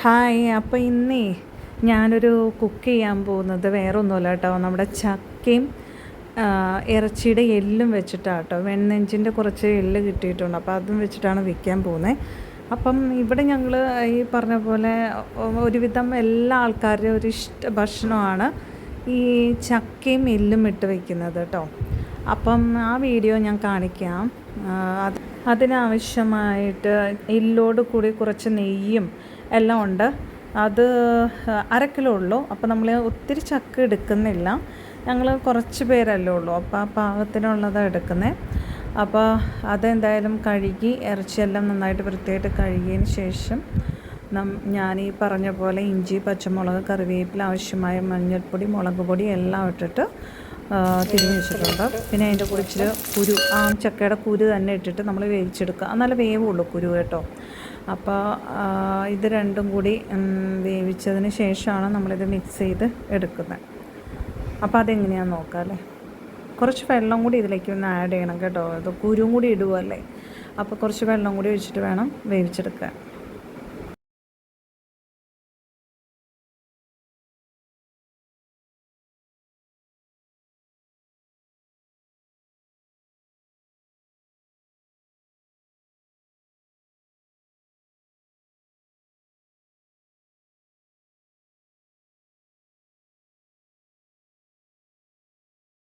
Hi. അപ്പോൾ ഇന്നേ ഞാനൊരു കുക്ക് ചെയ്യാൻ പോകുന്നത് വേറെ ഒന്നുമല്ല കേട്ടോ, നമ്മുടെ ചക്കയും ഇറച്ചിയുടെ എല്ലും വെച്ചിട്ടാണ് കേട്ടോ. വെണ്ണെഞ്ചിൻ്റെ കുറച്ച് എല്ല് കിട്ടിയിട്ടുണ്ട്, അപ്പോൾ അതും വെച്ചിട്ടാണ് വയ്ക്കാൻ പോകുന്നത്. അപ്പം ഇവിടെ ഞങ്ങൾ ഈ പറഞ്ഞ പോലെ ഒരുവിധം എല്ലാ ആൾക്കാരുടെയും ഒരു ഭക്ഷണമാണ് ഈ ചക്കയും എല്ലും ഇട്ട് വയ്ക്കുന്നത് കേട്ടോ. അപ്പം ആ വീഡിയോ ഞാൻ കാണിക്കാം. അതിനാവശ്യമായിട്ട് എല്ലോട് കൂടി കുറച്ച് നെയ്യും എല്ലാം ഉണ്ട്. അത് 1/2 കിലോ ഉള്ളൂ. അപ്പോൾ നമ്മൾ ഒത്തിരി ചക്ക എടുക്കുന്നില്ല, ഞങ്ങൾ കുറച്ച് പേരല്ലേ ഉള്ളൂ, അപ്പോൾ ആ പാകത്തിനുള്ളതാണ് എടുക്കുന്നത്. അപ്പോൾ അതെന്തായാലും കഴുകി ഇറച്ചിയെല്ലാം നന്നായിട്ട് വൃത്തിയായിട്ട് കഴുകിയതിന് ശേഷം ഞാൻ ഈ പറഞ്ഞ പോലെ ഇഞ്ചി, പച്ചമുളക്, കറിവേപ്പില, ആവശ്യമായ മഞ്ഞൾപ്പൊടി, മുളക് പൊടി എല്ലാം ഇട്ടിട്ട് തിരിഞ്ഞ് വെച്ചിട്ടുണ്ട്. പിന്നെ അതിൻ്റെ കൂടെ ഇച്ചിരി കുരു, ആ ചക്കയുടെ കുരു തന്നെ ഇട്ടിട്ട് നമ്മൾ വേവിച്ചെടുക്കുക. നല്ല വേവുള്ളൂ കുരു കേട്ടോ. അപ്പോൾ ഇത് രണ്ടും കൂടി വേവിച്ചതിന് ശേഷമാണ് നമ്മളിത് മിക്സ് ചെയ്ത് എടുക്കുന്നത്. അപ്പോൾ അതെങ്ങനെയാണെന്ന് നോക്കാം അല്ലേ. കുറച്ച് വെള്ളം കൂടി ഇതിലേക്ക് ഒന്ന് ആഡ് ചെയ്യണം കേട്ടോ, ഇത് കുരുവും കൂടി ഇടുകയല്ലേ. അപ്പോൾ കുറച്ച് വെള്ളം കൂടി ഒഴിച്ചിട്ട് വേണം വേവിച്ചെടുക്കാൻ.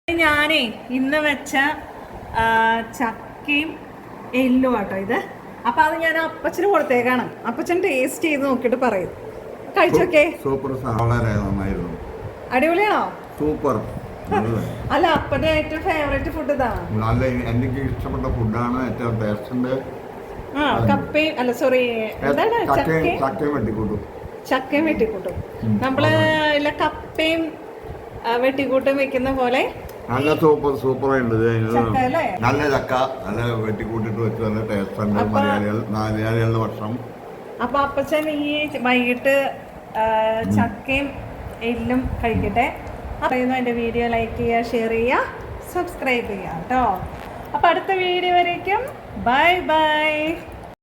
ഞാനേ ഇന്ന് വെച്ച ചക്കയും എല്ലും കേട്ടോ ഇത്. അപ്പൊ അത് ഞാൻ അപ്പച്ചന് കൊടുത്തേക്കാണ്. അപ്പച്ചൻ ടേസ്റ്റ് ചെയ്ത് നോക്കിയിട്ട് പറയും. കഴിച്ചോക്കെ. സൂപ്പർ, വളരെ നന്നായിരുന്നു. അടിപൊളിയാണോ? സൂപ്പർ. അല്ല, അപ്പന്റെ ഏറ്റവും ഫേവറേറ്റ് ഫുഡ് ഇതാണ്. നല്ല, എനിക്ക് ഇഷ്ടപ്പെട്ട ഫുഡാണ്. ഏറ്റവും ടേസ്റ്റ് ഉണ്ട്. കപ്പയും അല്ല സോറി എന്താണ് ചക്കയും വെട്ടിക്കൂട്ടും. ചക്കയും വെട്ടിക്കൂട്ടും. നമ്മള് ഇല്ല കപ്പയും വെട്ടിക്കൂട്ടും വെക്കുന്ന പോലെ നല്ല സൂപ്പറായിട്ട് നല്ല ചക്ക നല്ല വെട്ടിക്കൂട്ടിട്ട് വെച്ച് നല്ല ടേസ്റ്റ് ഉണ്ട്. മലയാളികളുടെ ഭക്ഷണം. അപ്പൊ അപ്പച്ചൻ ഈ വൈകിട്ട് ചക്കയും എല്ലും കഴിക്കട്ടെ. പറയുന്നു എൻ്റെ വീഡിയോ ലൈക്ക് ചെയ്യുക, ഷെയർ ചെയ്യുക, സബ്സ്ക്രൈബ് ചെയ്യുക കേട്ടോ. അപ്പൊ അടുത്ത വീഡിയോ വരേക്കും ബൈ ബൈ.